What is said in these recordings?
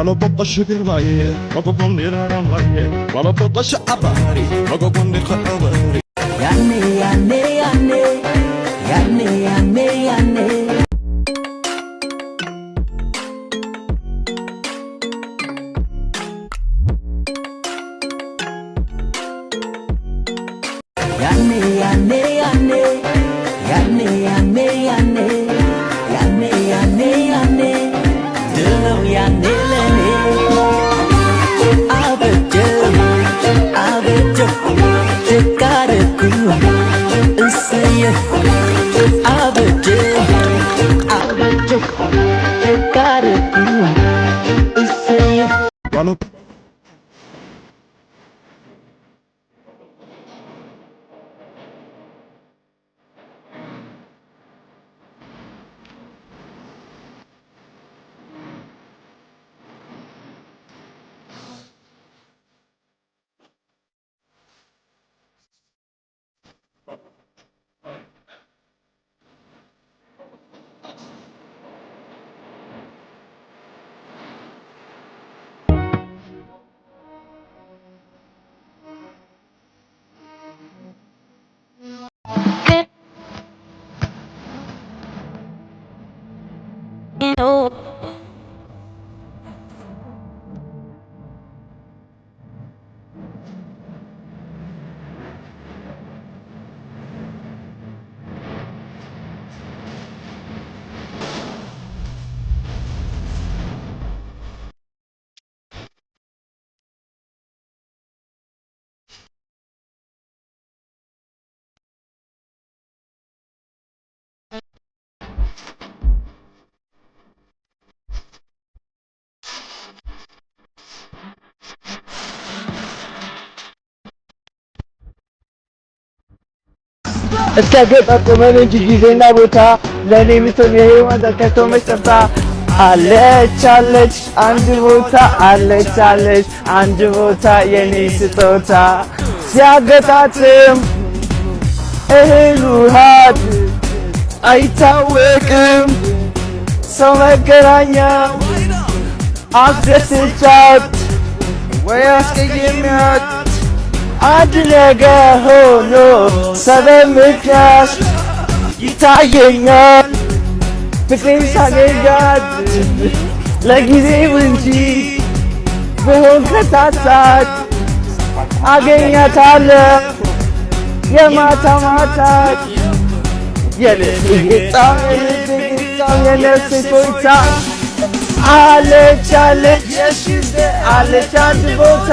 Galo poppa shikirvaye, poco con niraramvaye, galo poppa shabari, poco con nikhabari. Yanne yanne yanne, yanne yanne yanne. Yanne yanne yanne, yanne yanne yanne, yanne yanne yanne. Dilo yanne lene, abejo, abejo, chekaraku, usiye, abejo, abejo, chekaraku, usiye. Galo እስከገጣጠመን እንጂ ጊዜና ቦታ ለኔ ምትሆን የህይወት ከቶ መስጠታ አለች አለች አንድ ቦታ አለች አለች አንድ ቦታ የኔ ስጦታ ሲያገጣጥም እህል ውሃት አይታወቅም ሰው መገናኛው አስደስቻት ወይ አስቀየሚያት አንድ ነገር ሆኖ ሰበብ ምክንያት ይታየኛል ፍቅሬን ሳገኛት ለጊዜው እንጂ ብሆን ከታታት አገኛታለሁ የማታ ማታት የልጣም የነፍሴ ፎይታ አለች አለች አለች አንድ ቦታ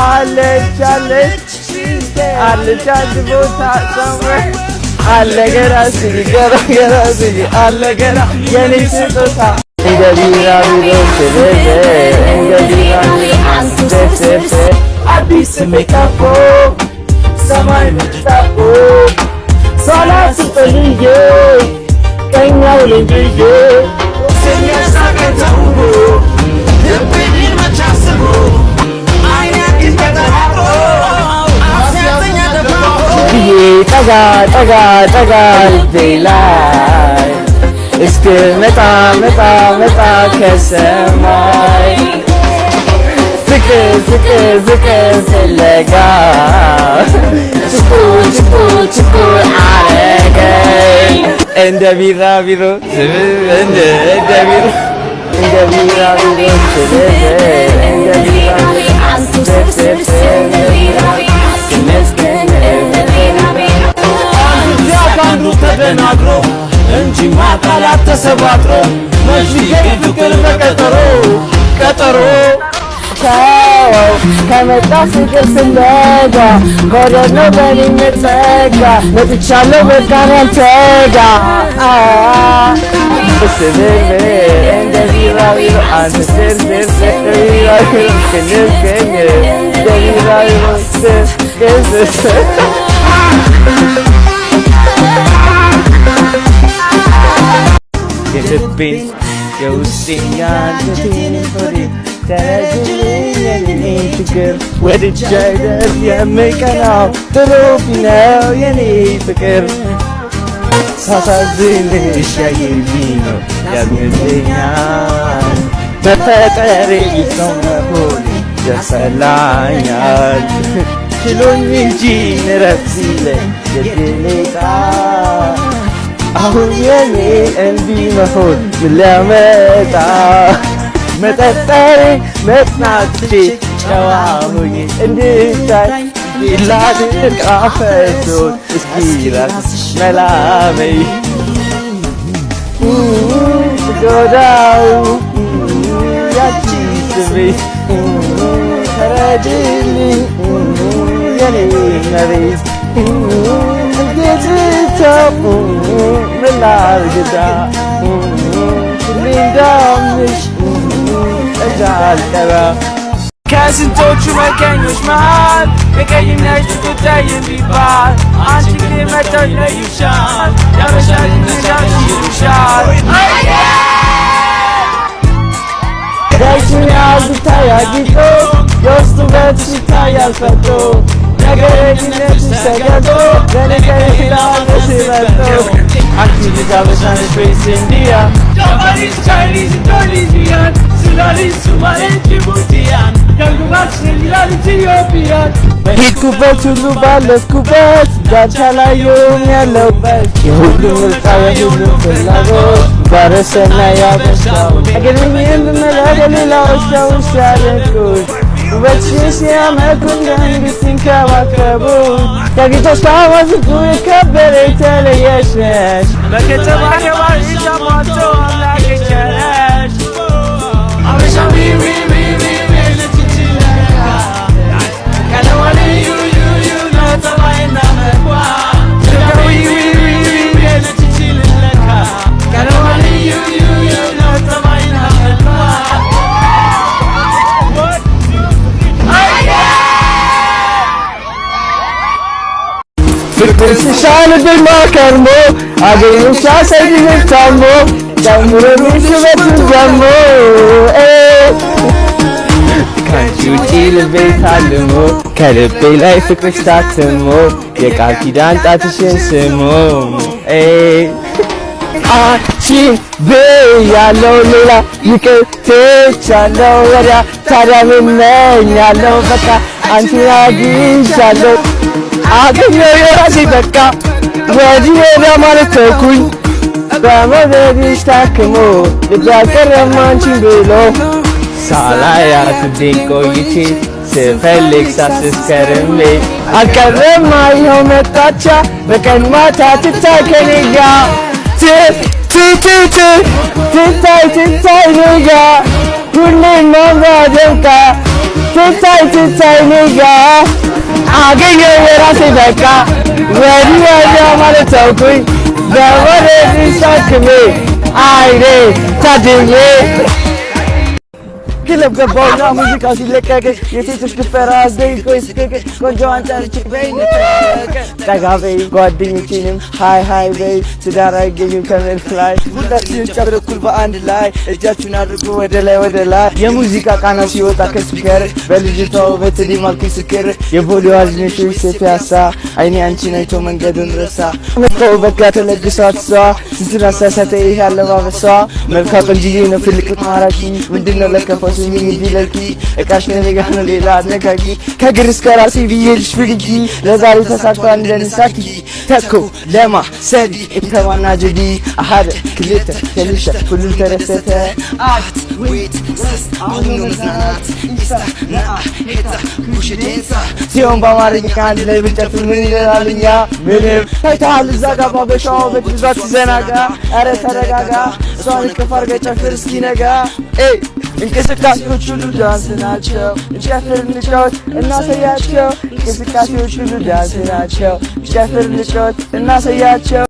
አለች አለች አለች አንድ ቦታ somewhere አለ ገና ሲገራ ገና አለ ገና የኔ ስጦታ እንደ ቢራቢሮ ስለዘ እንደ ቢራቢሮ አንስተሰ አዲስ ሜካፖ ሰማይ ምጣፎ ሰላም ስጠልዬ ቀኛው ልንጅዬ ስሚያሳገተው ልቤን መቻስቦ ጠጋ ጠጋ ጠጋ ልቤ ላይ እስክመጣ መጣ መጣ ከሰማይ ፍቅር ፍቅር ፍቅር ፍለጋ ችኩር ችኩር ችኩር አረገኝ እንደ ቢራቢሮ እንደ ቢራቢሮ እንደ ቢራቢሮ እንደ አንዱ ተደናግሮ እንጂ ማቃላት ተሰባጥሮ መች ቢገኝ ፍቅር በቀጠሮ ቀጠሮ ከመጣ ፍቅር ፍለጋ በደል ነው በኔ መጠጋ መጥቻለሁ በቃን ያንተጋ ስብርብር እንደ ቢራቢሮ አንተ ስርስር እንደ ቢራቢሮ ክንፍክኝ እንደ ቢራቢሮ ስርስር የልቤን የውስጤን ያንጀቴን ሆዴ ተረጅልኝ የኔን ችግር ወድጄ አይደል የምቀናው ጥሎብኝ ነው የኔ ፍቅር ሳሳዝንሽ ያየልኝ ነው ያዝንልኛል መፈጠሬ ሰው መሆኔ ያሰላኛል ችሎኝ እንጂ ንረፍ ሲለኝ የድሌታ አሁን የኔ እንዲህ መሆን ምን ሊያመጣ መጠጠሬ መጽናትቼ ጨዋ ሆኜ እንድታይ ላድርግ አፈሶን እስኪ ራስሽ መላበይ ጎዳው ያቺ ስሜት ተረጅልኝ የኔ መሬት እንዴት ተው ምን ላድርግዳ ሁሌ እንዳምንሽ እንዳልቀራ ከስንቶቹ መቀኞች መሃል የቀይም ነጭ ጉዳይ የሚባል አንቺ ግን መተው ይለዩሻል ያበሻል ነጋሽ ይሉሻል ዳይቱኛል ብታይ አጊጦ የውስጡ ውበት ይታያል ፈቶ ነገረኝነትሽ ተገጦ ለነገር ላነስ መጥቶ አንቺ ልጅ አበሻ ነሽ ወይስ እንዲያ ጃፓኒዝ ቻይኒዝ ኢንዶኔዥያን ሱዳኒዝ ሶማሌ ጅቡቲያን ሄድኩበት ሁሉ ባለፍኩበት ዳርቻ ላይ ያለሁበት የሁሉ ምርጫ የሁሉ ፍላጎት ባረሰና ያበሻው አገርኝ እንድመላ ሌላዎች ሰዎች ያደንቁት ውበትሽን ሲያመልኩ እንደ ሲንከባከቡ ከጌቶች ከአዋዝጉ የከበረ የተለየሽ ነሽ በከተማ ከባሪ ሻሟቶ አምላክ ቸረሽ አበሻ ፍቅር ሲሻልብኝ ከርሞ አገኘሁሽ አሳይኝ ታሞ ጨምሮልኝ ውበቱን ዘሞ ካንቺ ውጪ ልቤ ታልሞ ከልቤ ላይ ፍቅርሽ ታትሞ የቃል ኪዳን ጣትሽን ስሞ አንቺ ብያለው ሌላ ይቅር ትቻለው ወዲያ ታዲያ ምን እመኛለሁ በቃ አንቺን አግኝቻለሁ አገኘሁ የራሴ በቃ ወዲህ ወዲያ ማለት ተውኩኝ በመውደድሽ ታክሞ ልቤ አልቀረም አንቺን ብሎ ሳላያት ውዴን ቆይቼ ስፈልግ ሳስስ ከርሜ አልቀረም ይኸው መጣቻ በቀን ማታ ትታይ ከኔ ጋ ትታይ እኔ ጋ ሁሌም ማምራ ደምቃ ትታይ እኔ ጋ አገኘሁ የራሴ በቃ ወዲህ ወዲያ ማለት ተውኩኝ በመውደድሽ ታክሜ አይኔ ታድሜ ክለብ ገባሁና ሙዚቃው ሲለቀቅ የሴቶች ጭፈራ አስደንቆኝ ስቅቅ ቆንጆዋን ጠርቼ በይ እንተዋወቅ ጠጋ በይ ጓደኞቼንም ሃይ በይ ትዳር አይገኝም ከመልክ ላይ ሁላችንም ጨፍር እኩል በአንድ ላይ እጃችሁን አድርጎ ወደ ላይ የሙዚቃ ቃና ሲወጣ ከስፒከር በልጅቷ ውበት ዲማልኩኝ ስክር የቦሌዋ ልጅ ነሽ ወይስ የፒያሳ አይኔ አንቺን አይቶ መንገዱን ረሳ መጣው በቃ ተለግሷት እሷ ስንቱን አሳሳተ ይሄ አለባበሷ መልኳ ቆንጅዬ ነው ፍልቅልቅ ማራኪ ምንድነው ለከፋ ስሚኝ ዲለርኪ እቃሽ ከኔ ጋር ነው ሌላ አነጋጊ ከግር እስከ ራሴ ብዬልሽ ፍልጊ ለዛሬ ተሳክቷል እንደንሳኪ ተኮ ለማ ሰዲ እተዋና ጀዲ አሃደ ክልተ ከልሸ ሁሉም ተረሰተ አት ዌት ስስ አሁን ነው መዝናናት ኢሳ ነአ ሄታ ኩሽ ዴንሳ ሲሆን በአማርኛ አንድ ላይ ብንጨፍር ምን ይላልኛ ምንም ታይታል እዛ ጋር ባበሻው በትዛት ሲዘናጋ ኧረ ተረጋጋ እሷን እቅፍ አድርገህ ጨፍር እስኪነጋ እንቅስቃሴዎች ሁሉ ዳንስ ናቸው እንጨፍር እንጫወት እናሳያቸው እንቅስቃሴዎች ሁሉ ዳንስ ናቸው እንጨፍር እንጫወት እናሳያቸው